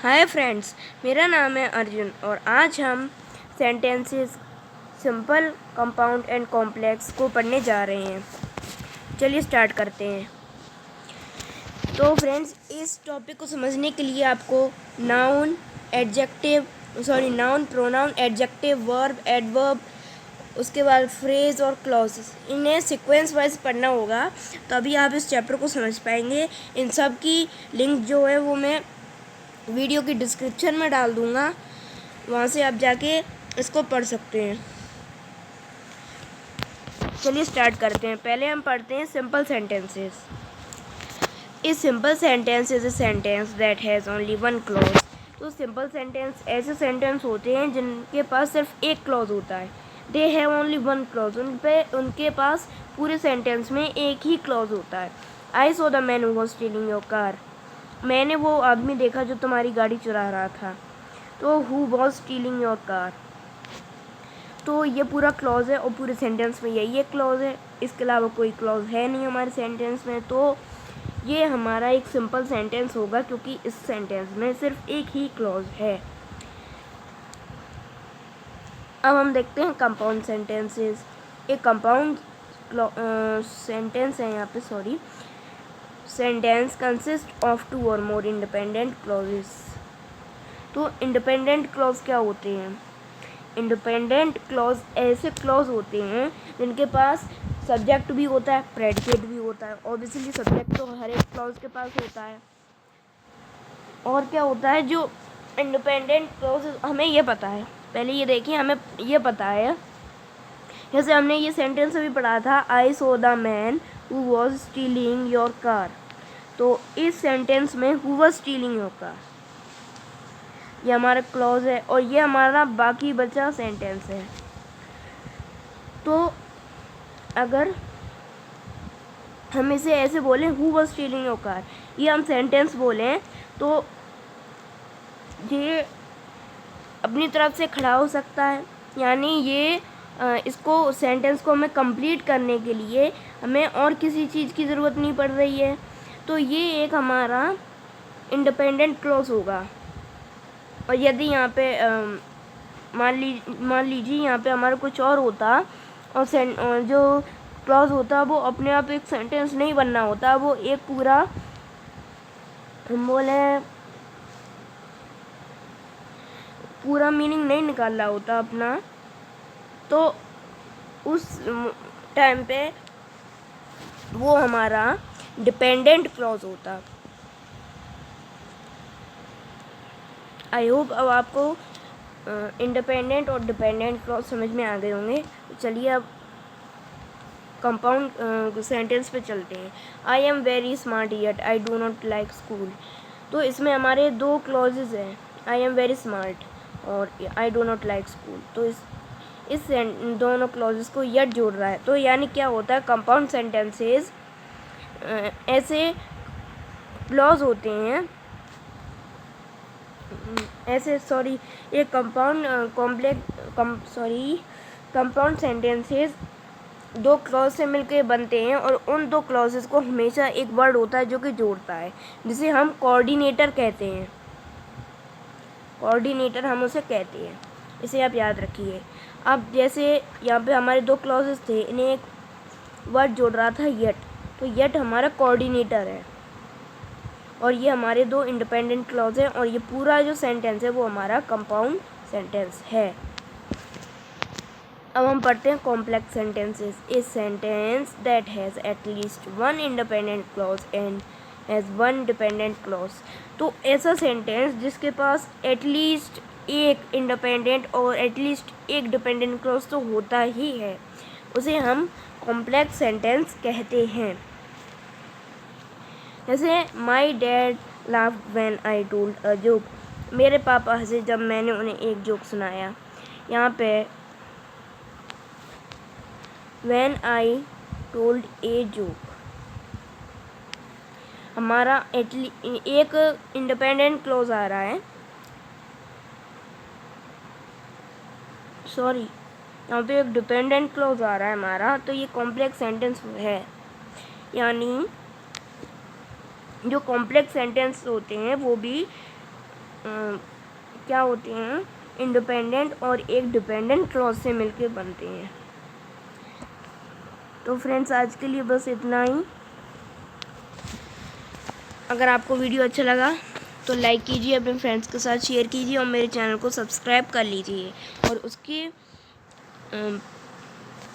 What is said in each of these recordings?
Hi friends, मेरा नाम है अर्जुन और आज हम sentences simple, compound and complex को पढ़ने जा रहे हैं। चलिए स्टार्ट करते हैं। तो फ्रेंड्स, इस टॉपिक को समझने के लिए आपको noun, pronoun, adjective, verb, adverb, उसके बाद फ्रेज और क्लॉजेस, इन्हें सीक्वेंस वाइज पढ़ना होगा, तभी आप इस चैप्टर को समझ पाएंगे। इन सब की लिंक जो है वो मैं वीडियो की डिस्क्रिप्शन में डाल दूँगा, वहाँ से आप जाके इसको पढ़ सकते हैं। चलिए स्टार्ट करते हैं। पहले हम पढ़ते हैं सिंपल सेंटेंसेस। इस simple sentence is a sentence that has only one clause. तो सिंपल सेंटेंस ऐसे सेंटेंस होते हैं जिनके पास सिर्फ एक क्लॉज होता है। They have only one clause, उनके पास पूरे सेंटेंस में एक ही क्लॉज होता है। I saw the man who was stealing your car. मैंने वो आदमी देखा जो तुम्हारी गाड़ी चुरा रहा था। तो who was stealing your car, तो ये पूरा क्लॉज है और पूरे सेंटेंस में यही एक क्लॉज है। इसके अलावा कोई क्लॉज है नहीं हमारे सेंटेंस में, तो ये हमारा एक सिंपल सेंटेंस होगा क्योंकि इस सेंटेंस में सिर्फ एक ही क्लॉज है। अब हम देखते हैं कंपाउंड सेंटेंसेस। एक कंपाउंड सेंटेंस है यहाँ पे, सेंटेंस कंसिस्ट ऑफ टू और मोर इंडिपेंडेंट क्लॉजेस। तो इंडिपेंडेंट क्लॉज क्या होते हैं? इंडिपेंडेंट क्लॉज ऐसे क्लॉज होते हैं जिनके पास सब्जेक्ट भी होता है, प्रेडिकेट भी होता है। ऑब्वियसली सब्जेक्ट तो हर एक क्लॉज के पास होता है। और क्या होता है, जो इंडिपेंडेंट क्लॉज हमें ये पता है, पहले ये देखिए, हमें ये पता है, जैसे हमने ये सेंटेंस अभी पढ़ा था, I saw the man who was stealing your car. तो इस सेंटेंस में who was stealing your car ये हमारा क्लॉज है और ये हमारा बाकी बचा सेंटेंस है। तो अगर हम इसे ऐसे बोलें, who was stealing your car, ये हम सेंटेंस बोलें तो ये अपनी तरफ से खड़ा हो सकता है, यानी ये इसको सेंटेंस को हमें कंप्लीट करने के लिए हमें और किसी चीज़ की ज़रूरत नहीं पड़ रही है। तो ये एक हमारा इंडिपेंडेंट क्लॉज होगा। और यदि यहाँ पे मान लीजिए यहाँ पे हमारा कुछ और होता और जो क्लॉज होता वो अपने आप एक सेंटेंस नहीं बनना होता, वो एक पूरा हम बोले पूरा मीनिंग नहीं निकाल रहा होता अपना, तो उस टाइम पे वो हमारा डिपेंडेंट क्लॉज होता। आई होप अब आपको इंडिपेंडेंट और डिपेंडेंट क्लॉज समझ में आ गए होंगे। चलिए अब कंपाउंड सेंटेंस पे चलते हैं। I am very smart yet I do not like school. तो इसमें हमारे दो क्लॉजेज हैं, आई एम वेरी स्मार्ट और I do not like school. तो इस दोनों क्लॉजेस को येट जोड़ रहा है। तो यानी क्या होता है, कंपाउंड सेंटेंसेस ऐसे क्लॉज होते हैं, ये कंपाउंड सेंटेंसेस दो क्लॉज से मिलकर बनते हैं और उन दो क्लॉजेस को हमेशा एक वर्ड होता है जो कि जोड़ता है, जिसे हम कोऑर्डिनेटर कहते हैं। कोऑर्डिनेटर हम उसे कहते हैं, इसे आप याद रखिए। अब जैसे यहाँ पे हमारे दो क्लॉजेस थे, इन्हें एक वर्ड जोड़ रहा था येट, तो येट हमारा कोऑर्डिनेटर है और ये हमारे दो इंडिपेंडेंट क्लॉज हैं और ये पूरा जो सेंटेंस है वो हमारा कंपाउंड सेंटेंस है। अब हम पढ़ते हैं complex sentences. A sentence that has at least one independent clause and has one dependent clause. तो ऐसा सेंटेंस जिसके पास एटलीस्ट एक इंडिपेंडेंट और एटलीस्ट एक डिपेंडेंट क्लॉज तो होता ही है, उसे हम कॉम्प्लेक्स सेंटेंस कहते हैं। जैसे my dad laughed when I told a joke. मेरे पापा हंसे जब मैंने उन्हें एक जोक सुनाया। यहाँ पे when I told a joke हमारा एक इंडिपेंडेंट क्लॉज आ रहा है, यहाँ पे एक डिपेंडेंट क्लॉज आ रहा है हमारा, तो ये कॉम्प्लेक्स सेंटेंस है। यानी जो कॉम्प्लेक्स सेंटेंस होते हैं वो भी क्या होते हैं, इंडिपेंडेंट और एक डिपेंडेंट क्लॉज से मिलकर बनते हैं। तो फ्रेंड्स आज के लिए बस इतना ही। अगर आपको वीडियो अच्छा लगा तो लाइक कीजिए, अपने फ्रेंड्स के साथ शेयर कीजिए और मेरे चैनल को सब्सक्राइब कर लीजिए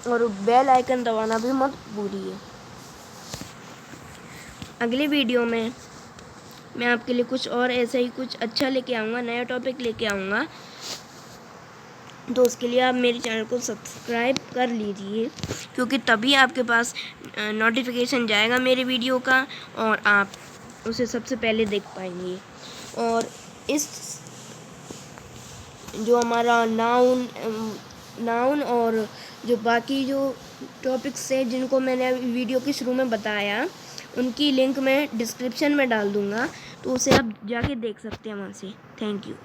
और बेल आइकन दबाना भी मत भूलिए। अगले वीडियो में मैं आपके लिए कुछ और ऐसा ही कुछ अच्छा लेके आऊँगा, नया टॉपिक लेके आऊँगा। तो उसके लिए आप मेरे चैनल को सब्सक्राइब कर लीजिए, क्योंकि तभी आपके पास नोटिफिकेशन जाएगा मेरे वीडियो का और आप उसे सबसे पहले देख पाएंगे। और इस जो हमारा नाउन और जो बाकी जो टॉपिक्स हैं जिनको मैंने वीडियो के शुरू में बताया, उनकी लिंक मैं डिस्क्रिप्शन में डाल दूँगा, तो उसे आप जाके देख सकते हैं वहाँ से। Thank you.